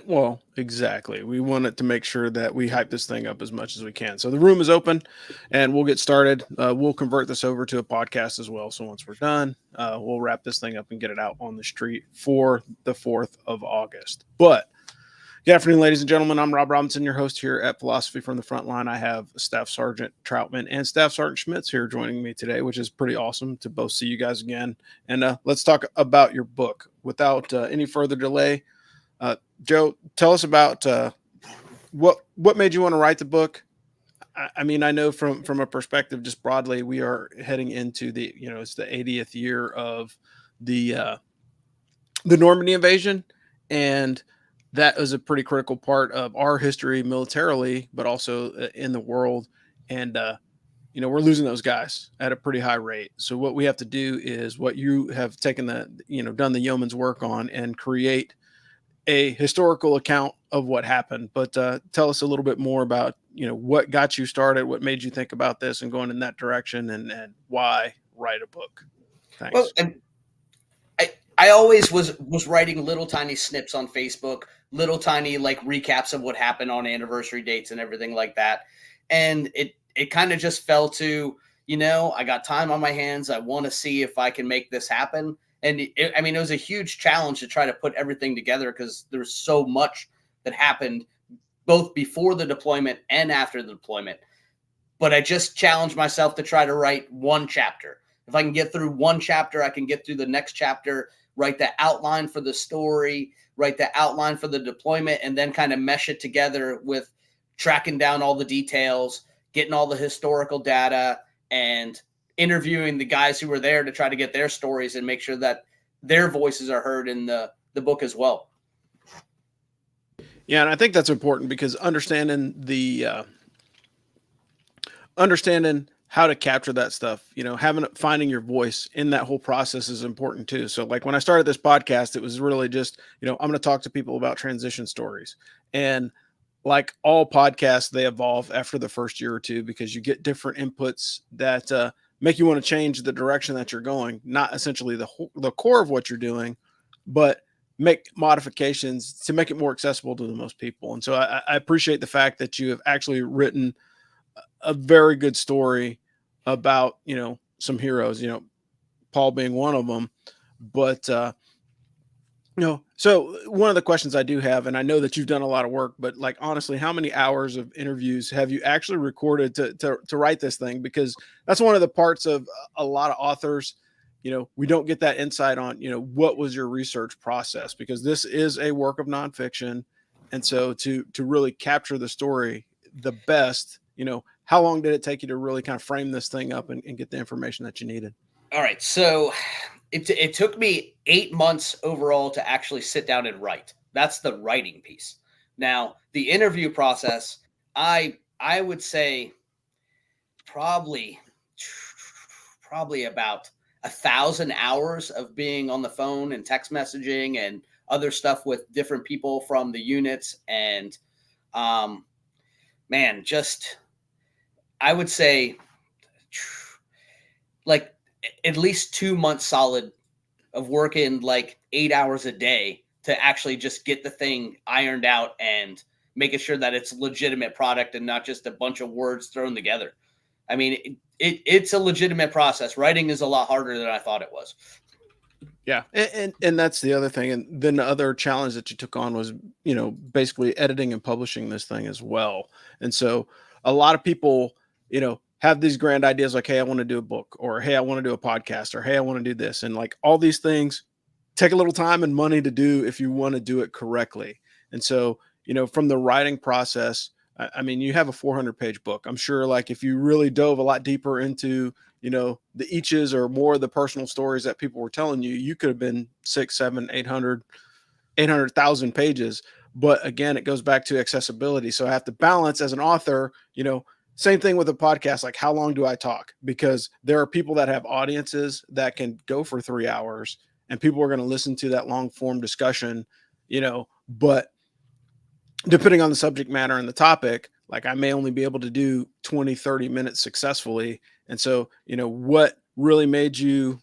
Well, exactly. We wanted to make sure that we hype this thing up as much as we can. So the room is open, and we'll get started. We'll convert this over to a podcast as well. So once we're done, we'll wrap this thing up and get it out on the street for the 4th of August. But good afternoon, ladies and gentlemen. I'm Rob Robinson, your host here at Philosophy from the Frontline. I have Staff Sergeant Troutman and Staff Sergeant Schmitz here joining me today, which is pretty awesome to both see you guys again. And let's talk about your book. Without any further delay, Joe, tell us about what made you want to write the book. I mean, I know from a perspective, just broadly, we are heading into it's the 80th year of the Normandy invasion, and that is a pretty critical part of our history militarily, but also in the world. And we're losing those guys at a pretty high rate. So what we have to do is what you have taken done the yeoman's work on, and create a historical account of what happened. But tell us a little bit more about what got you started, what made you think about this and going in that direction, and why write a book. Thanks. Well, and I always was writing little tiny snips on Facebook, little tiny like recaps of what happened on anniversary dates and everything like that, and it kind of just fell to, I got time on my hands. I want to see if I can make this happen. And it was a huge challenge to try to put everything together because there's so much that happened both before the deployment and after the deployment. But I just challenged myself to try to write one chapter. If I can get through one chapter, I can get through the next chapter, write the outline for the story, write the outline for the deployment, and then kind of mesh it together with tracking down all the details, getting all the historical data, and interviewing the guys who were there to try to get their stories and make sure that their voices are heard in the book as well. Yeah, and I think that's important because understanding how to capture that stuff, finding your voice in that whole process is important too. So like when I started this podcast, it was really just, I'm going to talk to people about transition stories. And like all podcasts, they evolve after the first year or two because you get different inputs that make you want to change the direction that you're going, not essentially the core of what you're doing, but make modifications to make it more accessible to the most people. And so I appreciate the fact that you have actually written a very good story about, some heroes, Paul being one of them. But, so one of the questions I do have, and I know that you've done a lot of work, but like, honestly, how many hours of interviews have you actually recorded to write this thing? Because that's one of the parts of a lot of authors, we don't get that insight on, what was your research process, because this is a work of nonfiction. And so to really capture the story the best, how long did it take you to really kind of frame this thing up and get the information that you needed? All right. So it took me 8 months overall to actually sit down and write. That's the writing piece. Now, the interview process, I would say probably about 1,000 hours of being on the phone and text messaging and other stuff with different people from the units. And I would say like at least 2 months solid of working like 8 hours a day to actually just get the thing ironed out and making sure that it's a legitimate product and not just a bunch of words thrown together. I mean, it's a legitimate process. Writing is a lot harder than I thought it was. Yeah. And that's the other thing. And then the other challenge that you took on was, basically editing and publishing this thing as well. And so a lot of people, have these grand ideas like, hey, I want to do a book, or, hey, I want to do a podcast, or, hey, I want to do this. And like all these things take a little time and money to do if you want to do it correctly. And so, from the writing process, I mean, you have a 400-page book. I'm sure like if you really dove a lot deeper into, the eaches or more of the personal stories that people were telling you, you could have been 6, 7, 800,000 pages. But again, it goes back to accessibility. So I have to balance as an author, same thing with a podcast. Like, how long do I talk? Because there are people that have audiences that can go for 3 hours and people are going to listen to that long form discussion, but depending on the subject matter and the topic, like I may only be able to do 20, 30 minutes successfully. And so, what really made you,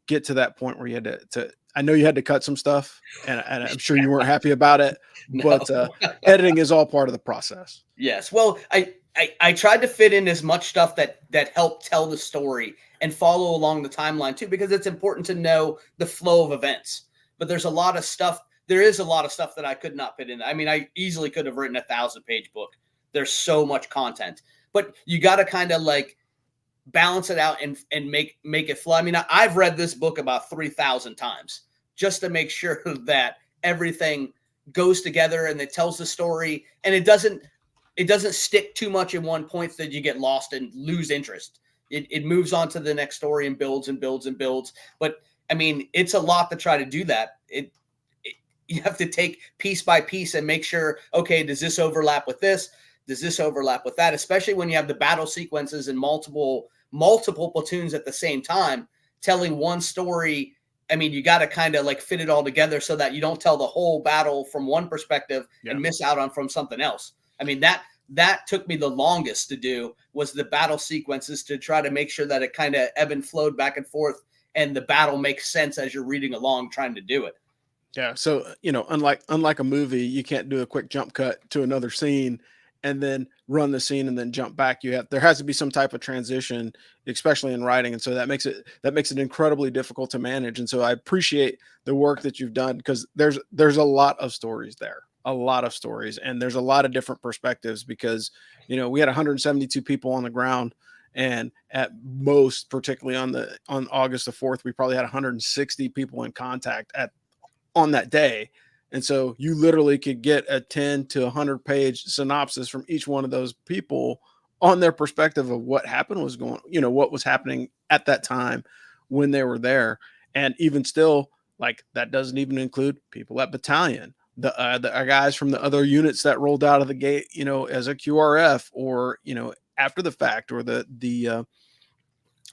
get to that point where you had to I know you had to cut some stuff, and I'm sure you weren't happy about it, No. but editing is all part of the process. Yes. Well, I tried to fit in as much stuff that helped tell the story and follow along the timeline too, because it's important to know the flow of events. But there's a lot of stuff. There is a lot of stuff that I could not fit in. I mean, I easily could have written 1,000-page book. There's so much content, but you got to kind of like balance it out and make it flow. I mean, I've read this book about 3,000 times just to make sure that everything goes together and it tells the story, and it doesn't stick too much in one point so that you get lost and lose interest. It moves on to the next story and builds and builds and builds. But I mean, it's a lot to try to do that. You have to take piece by piece and make sure, okay, does this overlap with this? Does this overlap with that? Especially when you have the battle sequences and multiple platoons at the same time telling one story. I mean, you got to kind of like fit it all together so that you don't tell the whole battle from one perspective and miss out on from something else. I mean, that took me the longest to do, was the battle sequences, to try to make sure that it kind of ebb and flowed back and forth and the battle makes sense as you're reading along trying to do it. Yeah. So, unlike a movie, you can't do a quick jump cut to another scene and then run the scene and then jump back. There has to be some type of transition, especially in writing. And so that makes it incredibly difficult to manage. And so I appreciate the work that you've done, because there's a lot of stories there, and there's a lot of different perspectives, because, we had 172 people on the ground, and at most, particularly on August the 4th, we probably had 160 people in contact on that day. And so you literally could get a 10 to 100-page synopsis from each one of those people on their perspective of what what was happening at that time when they were there. And even still, like, that doesn't even include people at Battalion, the guys from the other units that rolled out of the gate, as a QRF, or, after the fact, or the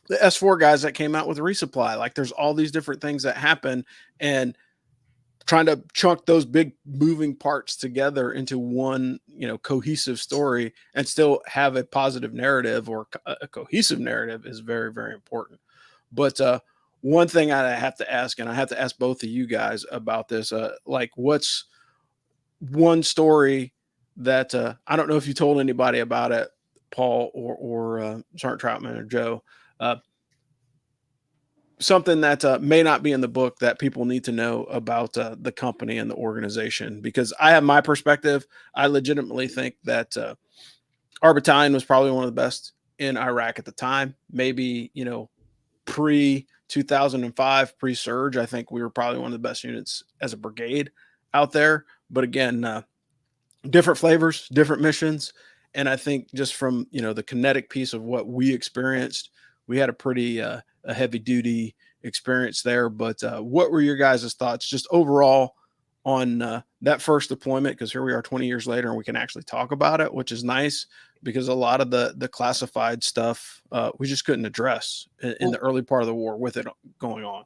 S4 guys that came out with resupply. Like, there's all these different things that happen, and trying to chunk those big moving parts together into one, cohesive story, and still have a positive narrative, or a cohesive narrative, is very, very important. But one thing I have to ask, and I have to ask both of you guys about this, like, what's one story that I don't know if you told anybody about it, Paul, or Sergeant Troutman, or Joe, something that may not be in the book that people need to know about the company and the organization? Because I have my perspective. I legitimately think that our battalion was probably one of the best in Iraq at the time. Maybe, pre 2005, pre surge, I think we were probably one of the best units as a brigade out there. But again, different flavors, different missions. And I think just from, the kinetic piece of what we experienced, we had a pretty a heavy duty experience there. But what were your guys' thoughts just overall on that first deployment? Because here we are 20 years later, and we can actually talk about it, which is nice, because a lot of the classified stuff we just couldn't address in the early part of the war with it going on.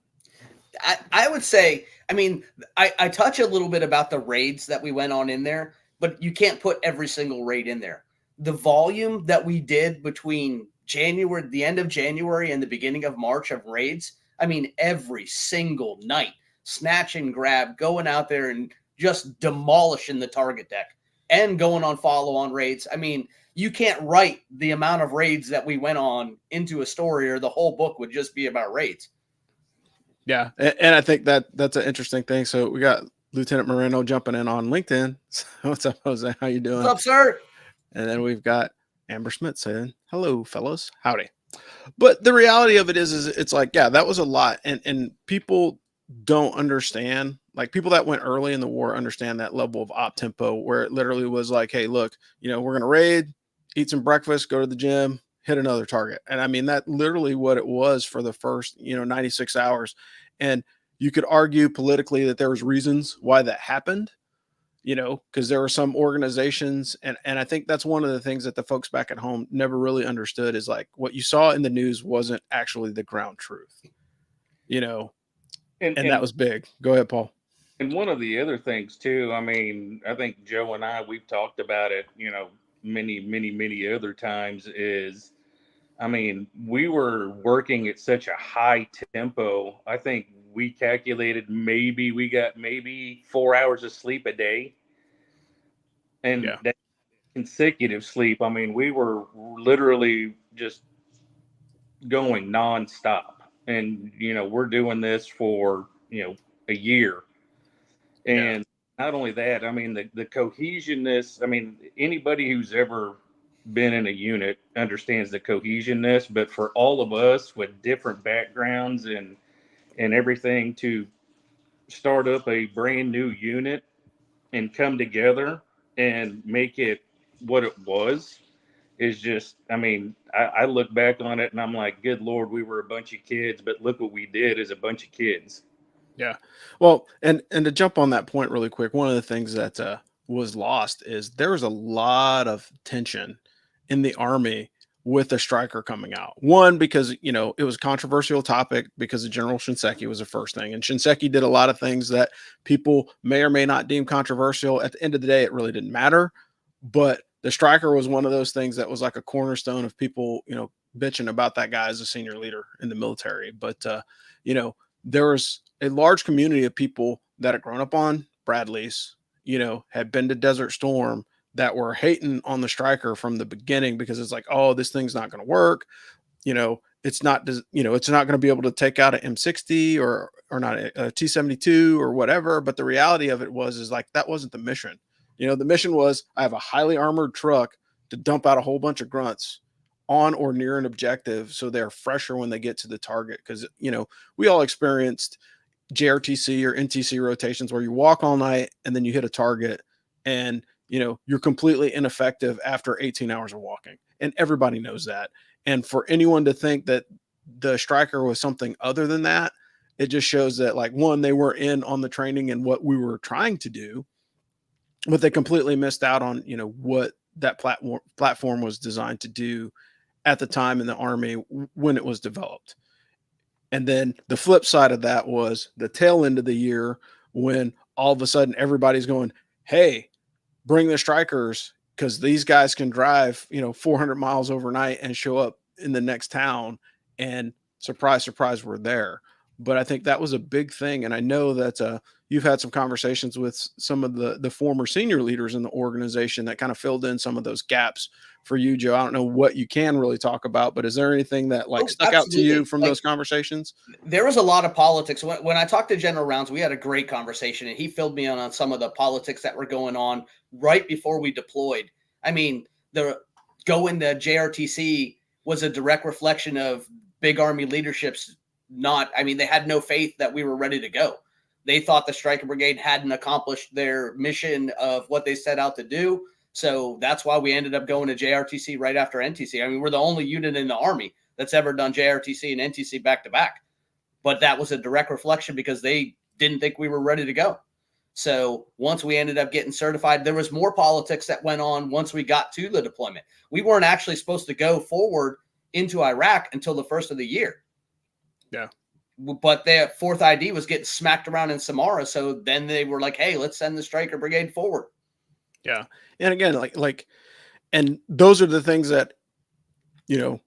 I would say, I mean, I touch a little bit about the raids that we went on in there, but you can't put every single raid in there. The volume that we did between the end of January and the beginning of March of raids, I mean, every single night, snatch and grab, going out there and just demolishing the target deck, and going on follow-on raids. I mean, you can't write the amount of raids that we went on into a story, or the whole book would just be about raids. Yeah, and I think that's an interesting thing. So we got Lieutenant Moreno jumping in on LinkedIn. So what's up, Jose? How you doing? What's up, sir? And then we've got Amber Smith saying, "Hello, fellows. Howdy." But the reality of it is it's like, yeah, that was a lot. And people don't understand, like, people that went early in the war understand that level of op tempo, where it literally was like, hey, look, we're going to raid, eat some breakfast, go to the gym, hit another target. And I mean, that literally what it was for the first, 96 hours. And you could argue politically that there was reasons why that happened, because there were some organizations, and I think that's one of the things that the folks back at home never really understood, is like, what you saw in the news wasn't actually the ground truth, and that was big. Go ahead, Paul. And one of the other things too, I mean, I think Joe and I, we've talked about it, many, many, many other times, is, I mean, we were working at such a high tempo. I think we calculated maybe we got 4 hours of sleep a day, and that consecutive sleep. I mean, we were literally just going nonstop, and we're doing this for a year, and not only that, I mean the cohesionness. I mean, anybody who's ever been in a unit understands the cohesionness, but for all of us with different backgrounds and everything to start up a brand new unit and come together and make it what it was is just, I mean, I look back on it and I'm like, good Lord, we were a bunch of kids, but look what we did as a bunch of kids. Yeah. Well, and to jump on that point really quick, one of the things that was lost is there was a lot of tension in the Army with the Stryker coming out. One, because it was a controversial topic because of General Shinseki was the first thing, and Shinseki did a lot of things that people may or may not deem controversial. At the end of the day, it really didn't matter. But the Stryker was one of those things that was like a cornerstone of people, bitching about that guy as a senior leader in the military. But there was a large community of people that had grown up on Bradley's, had been to Desert Storm, that were hating on the Stryker from the beginning because it's like, oh, this thing's not going to work. It's not going to be able to take out an M60 or not a T-72 or whatever. But the reality of it is like, that wasn't the mission. The mission was, I have a highly armored truck to dump out a whole bunch of grunts on or near an objective, so they're fresher when they get to the target. Because we all experienced JRTC or NTC rotations where you walk all night and then you hit a target and you're completely ineffective after 18 hours of walking, and everybody knows that. And for anyone to think that the Stryker was something other than that, it just shows that, like, one, they were in on the training and what we were trying to do, but they completely missed out on what that platform was designed to do at the time in the Army when it was developed. And then the flip side of that was the tail end of the year when all of a sudden everybody's going, hey, bring the Strykers, because these guys can drive 400 miles overnight and show up in the next town, and surprise, surprise, we're there. But I think that was a big thing. And I know that you've had some conversations with some of the former senior leaders in the organization that kind of filled in some of those gaps for you, Joe. I don't know what you can really talk about, but is there anything that stuck out to you from those conversations? There was a lot of politics. When I talked to General Rounds, we had a great conversation, and he filled me in on some of the politics that were going on right before we deployed. I mean, going to JRTC was a direct reflection of big Army leadership's they had no faith that we were ready to go. They thought the Stryker Brigade hadn't accomplished their mission of what they set out to do. So that's why we ended up going to JRTC right after NTC. I mean, we're the only unit in the Army that's ever done JRTC and NTC back to back. But that was a direct reflection because they didn't think we were ready to go. So once we ended up getting certified, there was more politics that went on once we got to the deployment. We weren't actually supposed to go forward into Iraq until the first of the year. Yeah. But their fourth ID was getting smacked around in Samara. So then they were like, hey, let's send the Stryker Brigade forward. Yeah. And again, and those are the things that,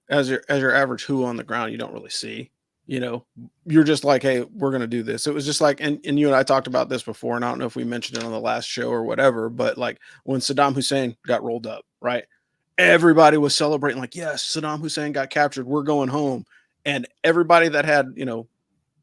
as your average who on the ground, you don't really see. You're just like, hey, we're going to do this. It was just like, and you and I talked about this before, and I don't know if we mentioned it on the last show or whatever, but like when Saddam Hussein got rolled up, right? Everybody was celebrating, like, yes, Saddam Hussein got captured. We're going home. And everybody that had,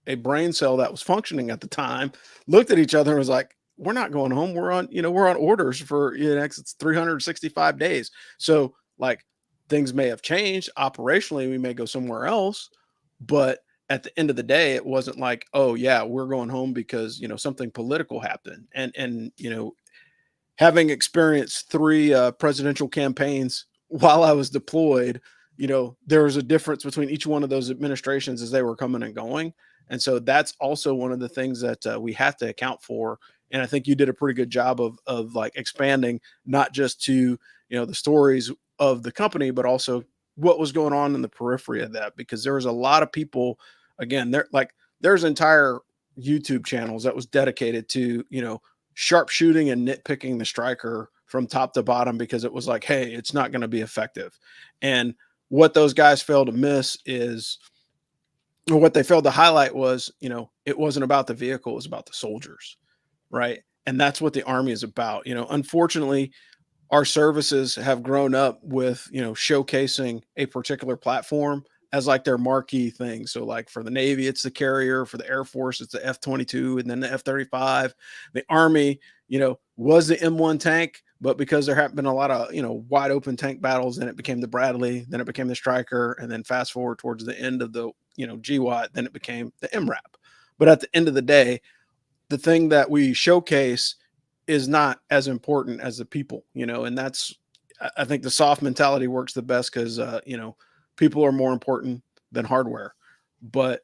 a brain cell that was functioning at the time looked at each other and was like, we're not going home. We're on orders for next 365 days. So like, things may have changed operationally. We may go somewhere else, but at the end of the day, it wasn't like, oh yeah, we're going home because, something political happened. And having experienced 3 presidential campaigns while I was deployed, there was a difference between each one of those administrations as they were coming and going. And so that's also one of the things that we have to account for. And I think you did a pretty good job of like expanding, not just to, the stories of the company, but also what was going on in the periphery of that, because there was a lot of people, again, there's entire YouTube channels that was dedicated to, sharpshooting and nitpicking the Stryker from top to bottom, because it was like, hey, it's not going to be effective. And what those guys failed to miss is, or what they failed to highlight was, it wasn't about the vehicle, it was about the soldiers, right? And that's what the Army is about. Unfortunately, our services have grown up with, showcasing a particular platform as like their marquee thing. So like for the Navy, it's the carrier; for the Air Force, it's the F-22 and then the F-35. The Army, was the M1 tank, but because there have been a lot of, wide open tank battles, then it became the Bradley, then it became the Stryker, and then fast forward towards the end of the, GWAT, then it became the MRAP. But at the end of the day, the thing that we showcase is not as important as the people, and I think the soft mentality works the best because, people are more important than hardware. But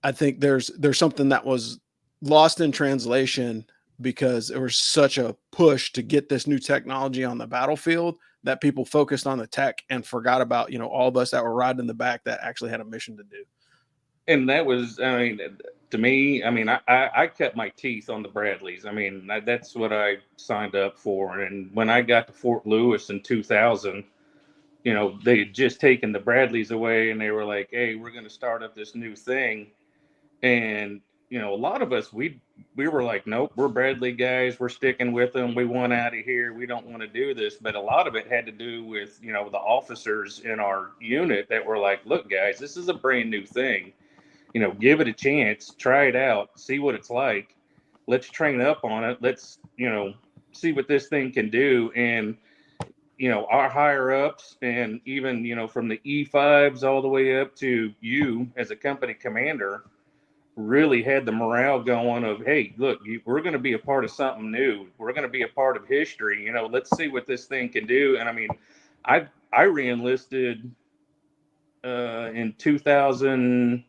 I think there's something that was lost in translation because there was such a push to get this new technology on the battlefield that people focused on the tech and forgot about, all of us that were riding in the back that actually had a mission to do. And that was, to me, I cut my teeth on the Bradleys. That's what I signed up for. And when I got to Fort Lewis in 2000, they had just taken the Bradleys away and they were like, hey, we're going to start up this new thing. And, a lot of us, we were like, nope, we're Bradley guys. We're sticking with them. We want out of here. We don't want to do this. But a lot of it had to do with, the officers in our unit that were like, look, guys, this is a brand new thing. Give it a chance, try it out, see what it's like. Let's train up on it. Let's, see what this thing can do. And, our higher ups and even, from the E5s all the way up to you as a company commander really had the morale going of, hey, look, we're going to be a part of something new. We're going to be a part of history. Let's see what this thing can do. And I re-enlisted in 2000.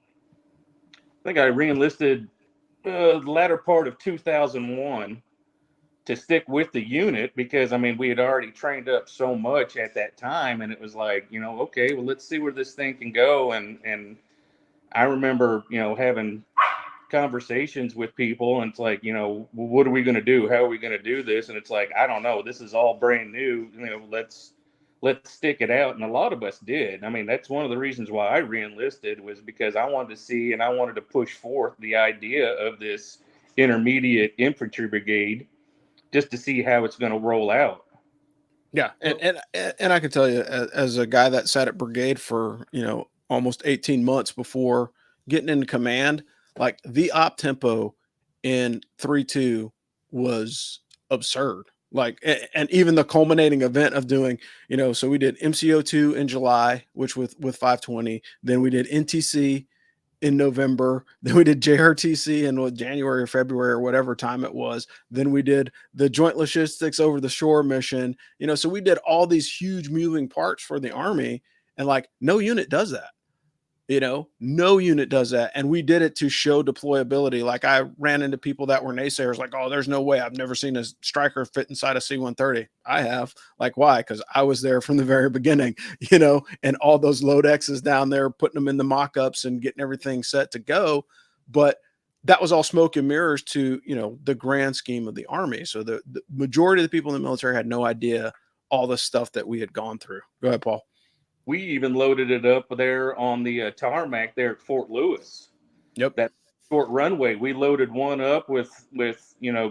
I think I re-enlisted the latter part of 2001 to stick with the unit because, we had already trained up so much at that time. And it was like, okay, well, let's see where this thing can go. And I remember, having conversations with people and it's like, well, what are we going to do? How are we going to do this? And it's like, I don't know. This is all brand new. Let's stick it out. And a lot of us did. That's one of the reasons why I re-enlisted was because I wanted to see and I wanted to push forth the idea of this intermediate infantry brigade just to see how it's going to roll out. Yeah. And I can tell you as a guy that sat at brigade for, almost 18 months before getting into command, like the op tempo in 3-2 was absurd. Like, and even the culminating event of doing, so we did MCO2 in July, which with 520, then we did NTC in November, then we did JRTC in January or February or whatever time it was. Then we did the joint logistics over the shore mission, so we did all these huge moving parts for the Army, and like no unit does that. No unit does that. And we did it to show deployability. Like I ran into people that were naysayers like, oh, there's no way. I've never seen a Stryker fit inside a C-130. I have. Like, why? Because I was there from the very beginning, and all those load X's down there, putting them in the mock-ups and getting everything set to go. But that was all smoke and mirrors to, the grand scheme of the Army. So the majority of the people in the military had no idea all the stuff that we had gone through. Go ahead, Paul. We even loaded it up there on the tarmac there at Fort Lewis. Yep. That short runway, we loaded one up with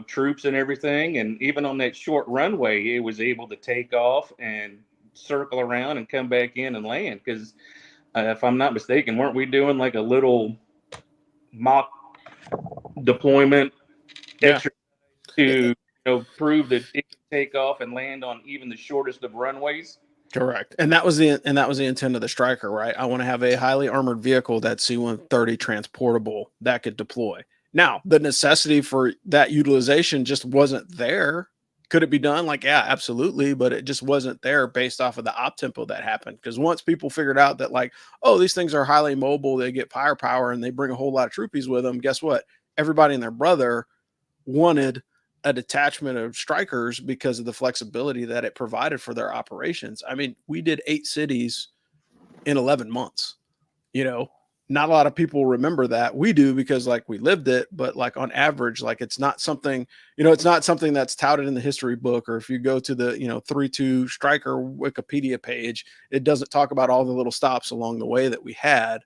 troops and everything. And even on that short runway, it was able to take off and circle around and come back in and land. Because if I'm not mistaken, weren't we doing like a little mock deployment exercise to prove that it can take off and land on even the shortest of runways? Correct. And that was the intent of the Stryker, right? I want to have a highly armored vehicle that's C-130 transportable that could deploy. Now, the necessity for that utilization just wasn't there. Could it be done? Like, yeah, absolutely. But it just wasn't there based off of the op tempo that happened. Because once people figured out that like, oh, these things are highly mobile, they get firepower and they bring a whole lot of troopies with them. Guess what? Everybody and their brother wanted a detachment of Strykers because of the flexibility that it provided for their operations. We did 8 cities in 11 months. Not a lot of people remember that. We do because like we lived it, but like on average, like it's not something, it's not something that's touted in the history book, or if you go to the, 3-2 Stryker Wikipedia page, it doesn't talk about all the little stops along the way that we had.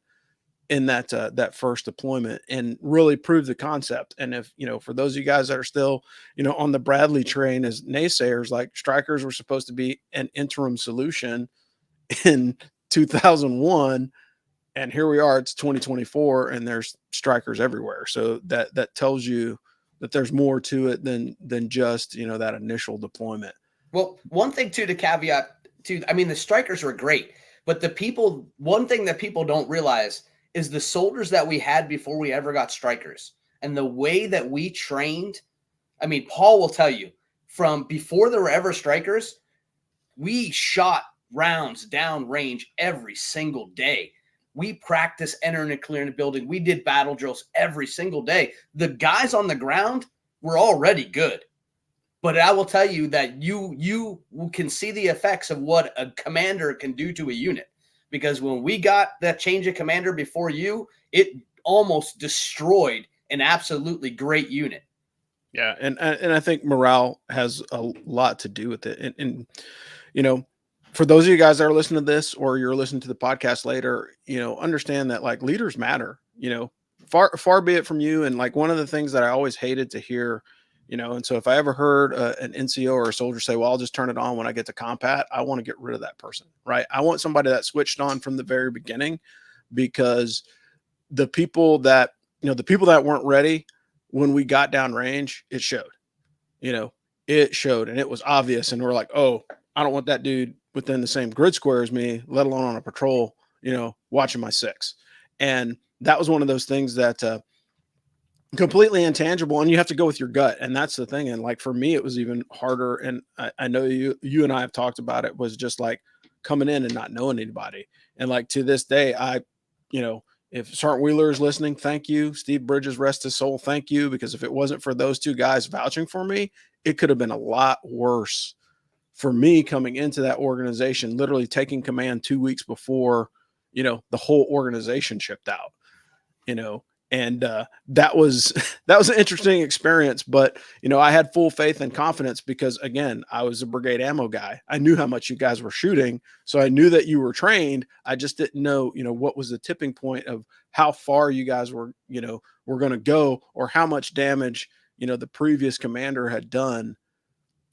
in that first deployment and really prove the concept. And if, for those of you guys that are still, on the Bradley train as naysayers, like Strykers were supposed to be an interim solution in 2001. And here we are, it's 2024 and there's Strykers everywhere. So that tells you that there's more to it than just, that initial deployment. Well, one thing too, to caveat too, I mean, the Strykers were great, but one thing that people don't realize is the soldiers that we had before we ever got Strykers and the way that we trained. I mean, Paul will tell you, from before there were ever Strykers, we shot rounds down range every single day. We practiced entering and clearing the building. We did battle drills every single day. The guys on the ground were already good. But I will tell you that you can see the effects of what a commander can do to a unit. Because when we got that change of commander before you, it almost destroyed an absolutely great unit. Yeah, and I think morale has a lot to do with it. And for those of you guys that are listening to this, or you're listening to the podcast later, understand that like leaders matter. Far be it from you. And like one of the things that I always hated to hear, and so if I ever heard an NCO or a soldier say, well, I'll just turn it on when I get to compat, I want to get rid of that person, right? I want somebody that switched on from the very beginning, because the people that weren't ready when we got down range, it showed, and it was obvious. And we're like, oh, I don't want that dude within the same grid square as me, let alone on a patrol, watching my six. And that was one of those things that, completely intangible, and you have to go with your gut. And that's the thing. And like for me, it was even harder. And I know you and I have talked about it, was just like coming in and not knowing anybody. And like to this day, if Sergeant Wheeler is listening, thank you. Steve Bridges, rest his soul, thank you. Because if it wasn't for those two guys vouching for me, it could have been a lot worse for me coming into that organization, literally taking command 2 weeks before, the whole organization shipped out, and that was an interesting experience. But I had full faith and confidence, because again, I was a brigade ammo guy. I knew how much you guys were shooting, so I knew that you were trained. I just didn't know what was the tipping point of how far you guys were going to go, or how much damage the previous commander had done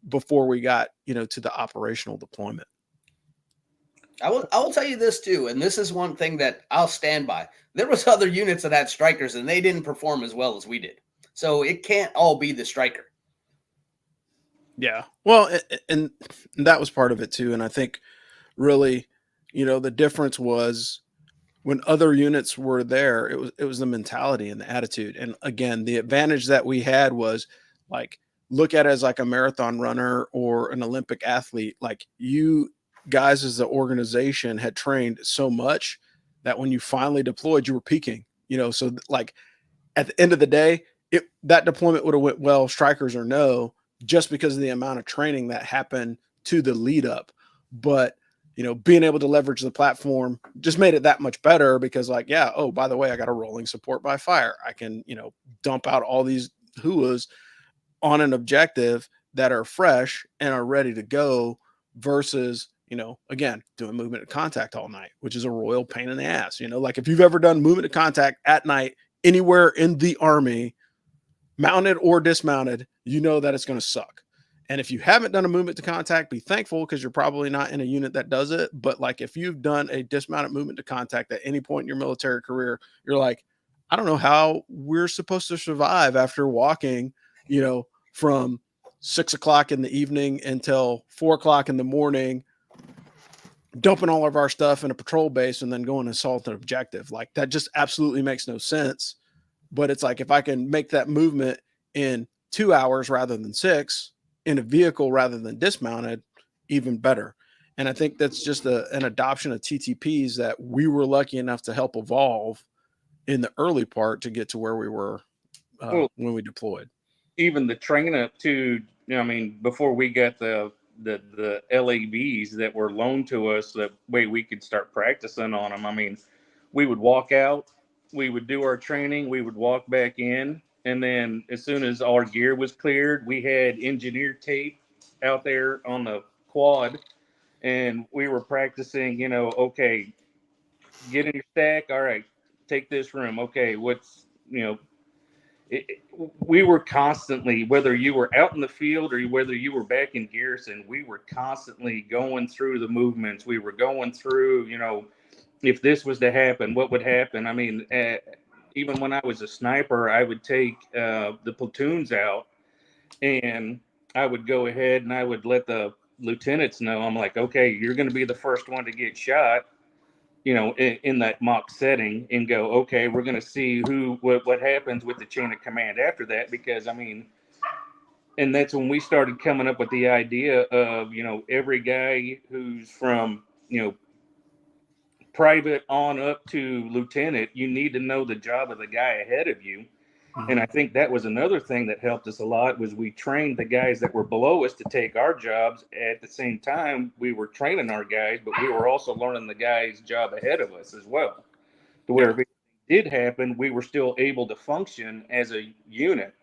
before we got to the operational deployment. I will tell you this too, and this is one thing that I'll stand by. There was other units that had Strykers, and they didn't perform as well as we did. So it can't all be the Stryker. Yeah, well, and that was part of it too. And I think really, the difference was when other units were there, it was the mentality and the attitude. And again, the advantage that we had was like, look at it as like a marathon runner or an Olympic athlete. Like you guys as the organization had trained so much that when you finally deployed, you were peaking, so like at the end of the day, that deployment would have went well, Strykers or no, just because of the amount of training that happened to the lead up. But being able to leverage the platform just made it that much better, because like, yeah, oh, by the way, I got a rolling support by fire. I can, dump out all these HUAs on an objective that are fresh and are ready to go, versus, again, doing movement of contact all night, which is a royal pain in the ass. Like if you've ever done movement of contact at night anywhere in the Army, mounted or dismounted, that it's going to suck. And if you haven't done a movement to contact, be thankful, because you're probably not in a unit that does it. But like if you've done a dismounted movement to contact at any point in your military career, you're like, I don't know how we're supposed to survive after walking, from 6 o'clock in the evening until 4 o'clock in the morning, dumping all of our stuff in a patrol base and then going and assault an objective. Like that just absolutely makes no sense. But it's like, if I can make that movement in 2 hours rather than 6, in a vehicle rather than dismounted, even better. And I think that's just an adoption of TTPs that we were lucky enough to help evolve in the early part to get to where we were when we deployed. Even the training up to, before we got the LAVs that were loaned to us, that way we could start practicing on them. We would walk out, we would do our training, we would walk back in, and then as soon as our gear was cleared, we had engineer tape out there on the quad, and we were practicing, okay, get in your stack. All right, take this room. Okay, what's, we were constantly, whether you were out in the field or whether you were back in garrison, we were constantly going through the movements. We were going through, if this was to happen, what would happen? I mean, even when I was a sniper, I would take the platoons out, and I would go ahead and I would let the lieutenants know. I'm like, okay, you're going to be the first one to get shot, in that mock setting, and go, okay, we're going to see what happens with the chain of command after that. Because, I mean, and that's when we started coming up with the idea of, every guy who's from, private on up to lieutenant, you need to know the job of the guy ahead of you. And I think that was another thing that helped us a lot, was we trained the guys that were below us to take our jobs. At the same time, we were training our guys, but we were also learning the guys' job ahead of us as well. To where if it did happen, we were still able to function as a unit.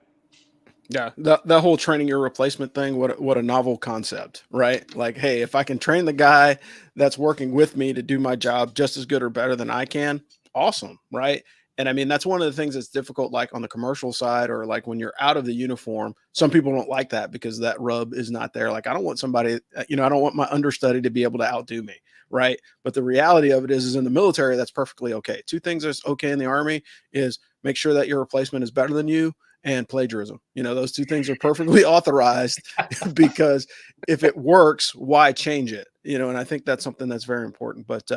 Yeah, the whole training your replacement thing, what a novel concept, right? Like, hey, if I can train the guy that's working with me to do my job just as good or better than I can, awesome, right? And I mean, that's one of the things that's difficult, like on the commercial side, or like when you're out of the uniform. Some people don't like that because that rub is not there. Like, I don't want somebody, I don't want my understudy to be able to outdo me, right? But the reality of it is in the military, that's perfectly okay. Two things that's okay in the Army is make sure that your replacement is better than you, and plagiarism. Those two things are perfectly authorized, because if it works, why change it? And I think that's something that's very important. But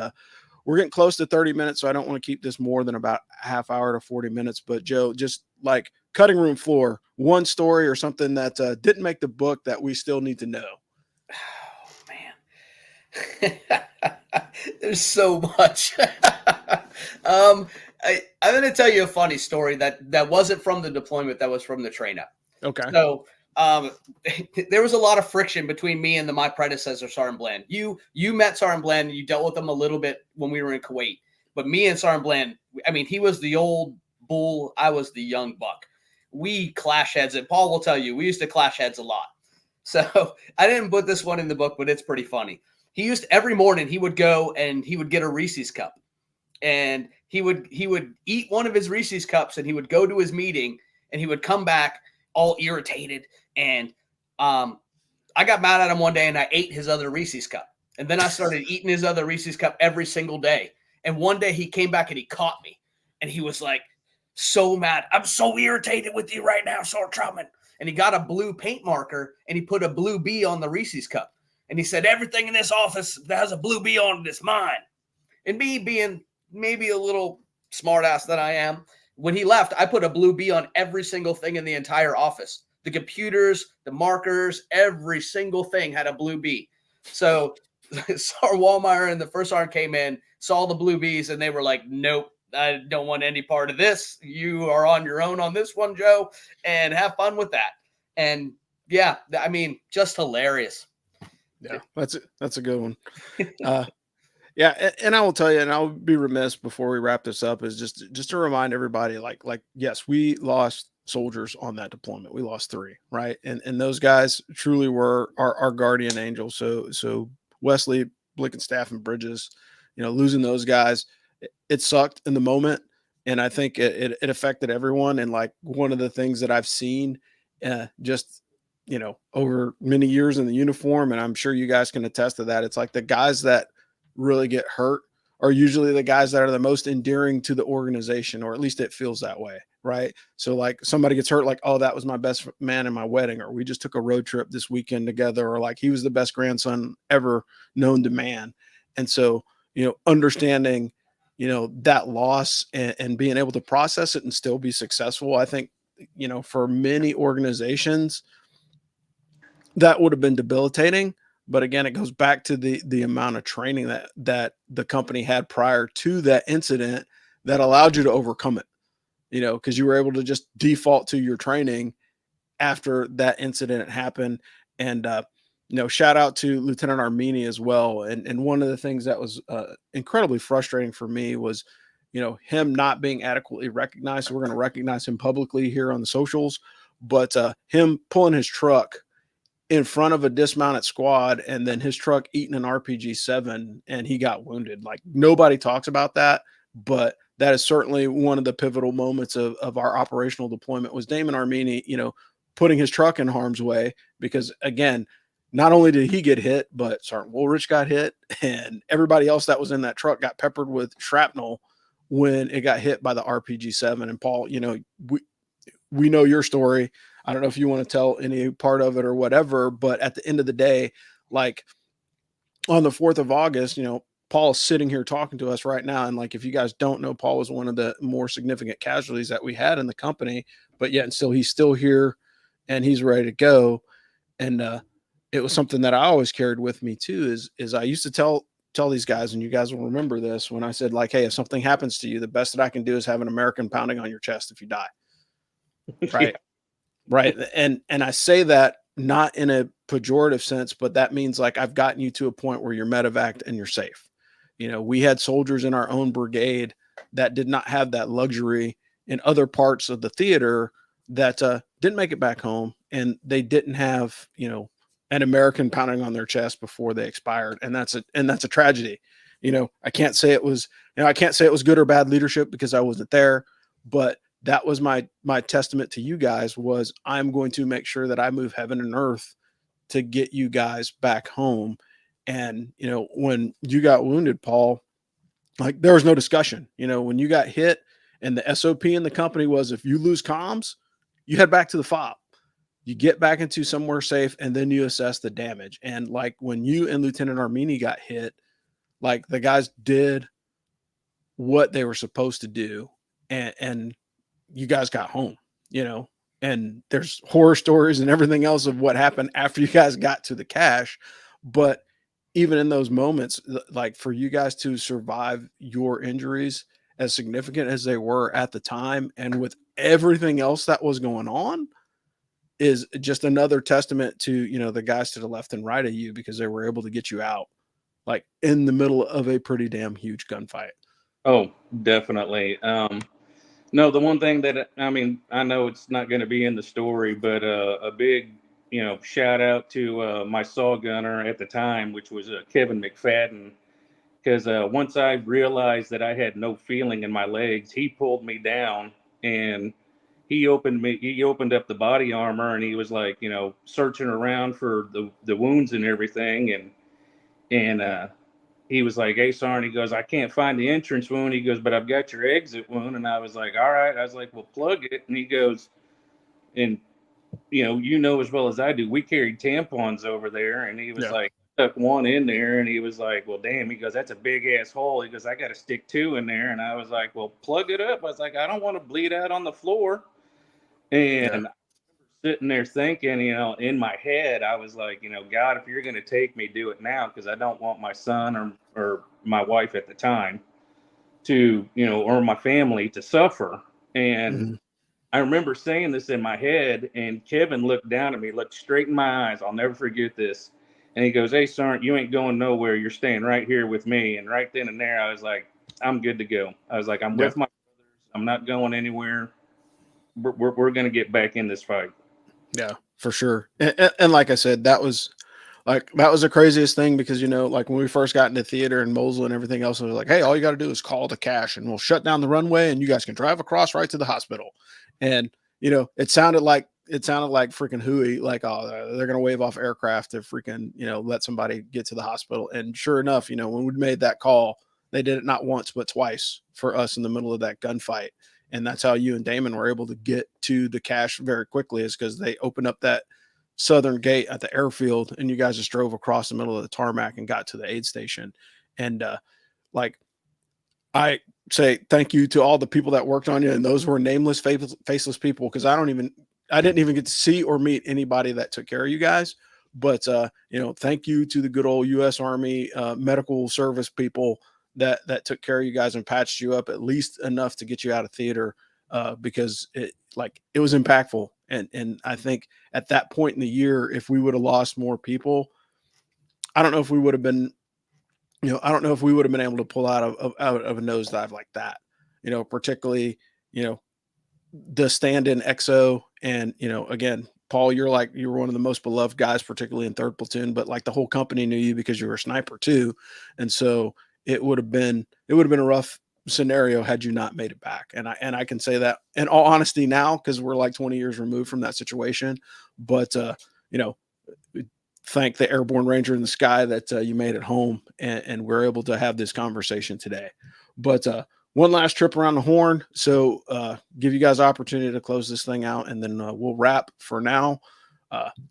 we're getting close to 30 minutes, so I don't want to keep this more than about a half hour to 40 minutes. But Joe, just like cutting room floor, one story or something that didn't make the book that we still need to know. Oh, man. There's so much. I'm going to tell you a funny story that wasn't from the deployment, that was from the train up. Okay. So there was a lot of friction between me and my predecessor, Sergeant Bland. You met Sergeant Bland, and you dealt with him a little bit when we were in Kuwait. But me and Sergeant Bland, I mean, he was the old bull, I was the young buck. We clash heads, and Paul will tell you, we used to clash heads a lot. So I didn't put this one in the book, but it's pretty funny. Every morning he would go and he would get a Reese's cup. And he would eat one of his Reese's cups, and he would go to his meeting, and he would come back all irritated. And I got mad at him one day, and I ate his other Reese's cup. And then I started eating his other Reese's cup every single day. And one day he came back and he caught me, and he was like, so mad. I'm so irritated with you right now, Sergeant Troutman. And he got a blue paint marker, and he put a blue B on the Reese's cup. And he said, everything in this office that has a blue B on it is mine. And me being maybe a little smart ass that I am, when he left, I put a blue B on every single thing in the entire office. The computers, the markers, every single thing had a blue B. So Sergeant Wallmeyer and the first sergeant came in, saw the blue Bs, and they were like, nope, I don't want any part of this. You are on your own on this one, Joe, and have fun with that. And yeah, I mean, just hilarious. Yeah, that's a good one. Yeah, and I will tell you, and I'll be remiss before we wrap this up, is just to remind everybody, like yes, we lost soldiers on that deployment. We lost 3, right? And those guys truly were our guardian angels. So Wesley, Blickenstaff, and Bridges, losing those guys, it sucked in the moment, and I think it affected everyone. And like one of the things that I've seen, just over many years in the uniform, and I'm sure you guys can attest to that, it's like the guys that really get hurt are usually the guys that are the most endearing to the organization, or at least it feels that way, right? So like somebody gets hurt, like, oh, that was my best man in my wedding, or we just took a road trip this weekend together, or like he was the best grandson ever known to man. And so, understanding, that loss and being able to process it and still be successful, I think, for many organizations, that would have been debilitating. But again, it goes back to the amount of training that the company had prior to that incident that allowed you to overcome it, because you were able to just default to your training after that incident happened. And, shout out to Lieutenant Armini as well. And one of the things that was incredibly frustrating for me was, him not being adequately recognized. So we're going to recognize him publicly here on the socials, but him pulling his truck in front of a dismounted squad, and then his truck eating an RPG-7, and he got wounded. Like, nobody talks about that, but that is certainly one of the pivotal moments of our operational deployment was Damon Armini, putting his truck in harm's way, because again, not only did he get hit, but Sergeant Woolrich got hit, and everybody else that was in that truck got peppered with shrapnel when it got hit by the RPG-7. And Paul, we know your story. I don't know if you want to tell any part of it or whatever, but at the end of the day, like on the 4th of August, Paul is sitting here talking to us right now. And like, if you guys don't know, Paul was one of the more significant casualties that we had in the company, but yet and still, he's still here and he's ready to go. And it was something that I always carried with me too, is I used to tell these guys, and you guys will remember this, when I said like, hey, if something happens to you, the best that I can do is have an American pounding on your chest if you die. Right. Yeah. Right. And I say that not in a pejorative sense, but that means like I've gotten you to a point where you're medevaced and you're safe. We had soldiers in our own brigade that did not have that luxury in other parts of the theater that didn't make it back home, and they didn't have, an American pounding on their chest before they expired. And that's a tragedy. I can't say it was good or bad leadership because I wasn't there, but that was my testament to you guys, was I'm going to make sure that I move heaven and earth to get you guys back home. And, when you got wounded, Paul, like there was no discussion, when you got hit, and the SOP in the company was, if you lose comms, you head back to the FOB, you get back into somewhere safe, and then you assess the damage. And like when you and Lieutenant Armini got hit, like the guys did what they were supposed to do. And you guys got home, and there's horror stories and everything else of what happened after you guys got to the cache. But even in those moments, like for you guys to survive your injuries, as significant as they were at the time, and with everything else that was going on, is just another testament to, the guys to the left and right of you, because they were able to get you out like in the middle of a pretty damn huge gunfight. Oh, definitely. No, the one thing that, I know it's not going to be in the story, but a big, shout out to my saw gunner at the time, which was Kevin McFadden, because once I realized that I had no feeling in my legs, he pulled me down and he opened up the body armor, and he was like, searching around for the wounds and everything. And he was like, hey, Sarn, he goes, I can't find the entrance wound. He goes, but I've got your exit wound. And I was like, all right. I was like, well, plug it. And he goes, and, as well as I do, we carried tampons over there. And he was like, stuck one in there. And he was like, well, damn. He goes, that's a big ass hole. He goes, I got to stick two in there. And I was like, well, plug it up. I was like, I don't want to bleed out on the floor. And sitting there thinking, in my head, I was like, God, if you're going to take me, do it now, because I don't want my son or my wife at the time to, or my family to suffer. And I remember saying this in my head, and Kevin looked down at me, looked straight in my eyes. I'll never forget this. And he goes, hey, Sergeant, you ain't going nowhere. You're staying right here with me. And right then and there, I was like, I'm good to go. I was like, I'm with my brothers. I'm not going anywhere. We're going to get back in this fight. Yeah, for sure. And like I said, that was the craziest thing, because, like when we first got into theater and Mosul and everything else, it was like, hey, all you got to do is call the cache and we'll shut down the runway and you guys can drive across right to the hospital. And, it sounded like freaking hooey, like, oh, they're going to wave off aircraft to freaking, let somebody get to the hospital. And sure enough, when we made that call, they did it not once, but twice for us in the middle of that gunfight. And that's how you and Damon were able to get to the cache very quickly, is because they opened up that southern gate at the airfield and you guys just drove across the middle of the tarmac and got to the aid station. And I say thank you to all the people that worked on you. And those were nameless, faceless people, because I didn't even get to see or meet anybody that took care of you guys. But, thank you to the good old U.S. Army medical service people that took care of you guys and patched you up at least enough to get you out of theater, because it was impactful. And I think at that point in the year, if we would have lost more people, I don't know if we would have been able to pull out of a nosedive like that, particularly, the stand-in XO. And, again, Paul, you're one of the most beloved guys, particularly in 3rd Platoon, but like the whole company knew you because you were a sniper too. And so it would have been a rough scenario had you not made it back. And I can say that in all honesty now, because we're like 20 years removed from that situation. But thank the airborne ranger in the sky that you made it home, and we're able to have this conversation today. But one last trip around the horn. So give you guys opportunity to close this thing out, and then we'll wrap for now.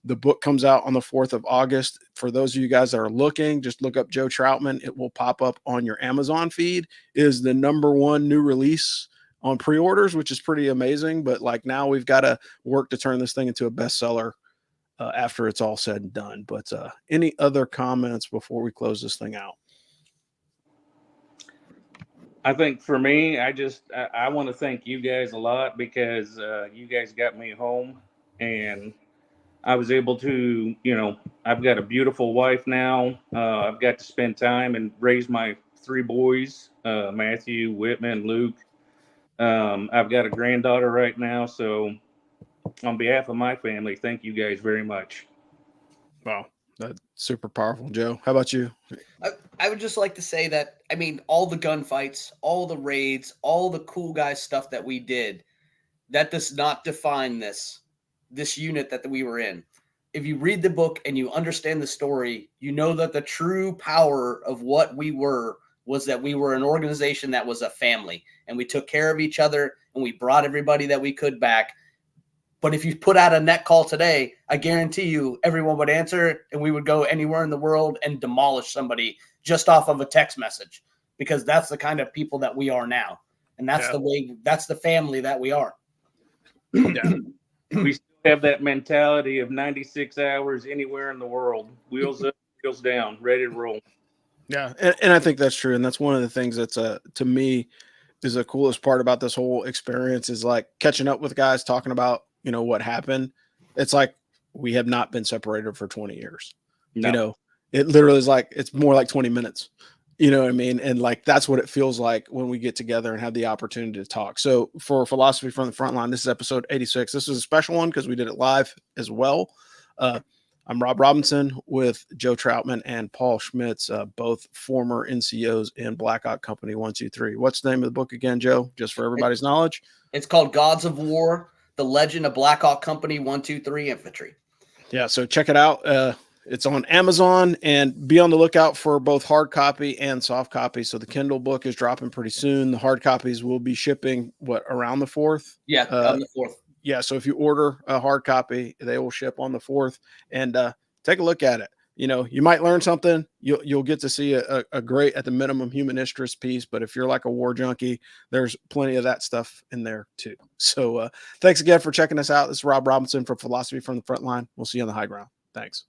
The book comes out on the 4th of August. For those of you guys that are looking, just look up Joe Troutman. It will pop up on your Amazon feed. It is the #1 new release on pre-orders, which is pretty amazing. But like now we've got to work to turn this thing into a bestseller after it's all said and done. But any other comments before we close this thing out? I think for me, I want to thank you guys a lot, because you guys got me home, and I was able to, I've got a beautiful wife now. I've got to spend time and raise my 3 boys, Matthew, Whitman, Luke. I've got a granddaughter right now. So on behalf of my family, thank you guys very much. Wow. That's super powerful, Joe. How about you? I would just like to say that, I mean, all the gunfights, all the raids, all the cool guy stuff that we did, that does not define this unit that we were in. If you read the book and you understand the story, you know that the true power of what we were was that we were an organization that was a family, and we took care of each other, and we brought everybody that we could back. But if you put out a net call today, I guarantee you everyone would answer, and we would go anywhere in the world and demolish somebody just off of a text message, because that's the kind of people that we are now. And that's the way, that's the family that we are. Yeah. We still have that mentality of 96 hours anywhere in the world. Wheels up, wheels down, ready to roll. Yeah. And I think that's true. And that's one of the things that's to me is the coolest part about this whole experience, is like catching up with guys, talking about, what happened. It's like we have not been separated for 20 years. No. It literally is like, it's more like 20 minutes. You know what I mean? And like, that's what it feels like when we get together and have the opportunity to talk. So for Philosophy from the Frontline, this is episode 86. This is a special one because we did it live as well. I'm Rob Robinson with Joe Troutman and Paul Schmitz, both former NCOs in Blackhawk Company 123. What's the name of the book again, Joe? Just for everybody's knowledge. It's called Gods of War, The Legend of Blackhawk Company 123 Infantry. Yeah, so check it out. It's on Amazon, and be on the lookout for both hard copy and soft copy. So the Kindle book is dropping pretty soon. The hard copies will be shipping around the 4th. Yeah, on the 4th. Yeah, so if you order a hard copy, they will ship on the 4th, and take a look at it. You might learn something. You'll get to see a great, at the minimum, human interest piece. But if you're like a war junkie, there's plenty of that stuff in there too. So thanks again for checking us out. This is Rob Robinson for Philosophy from the Frontline. We'll see you on the high ground. Thanks.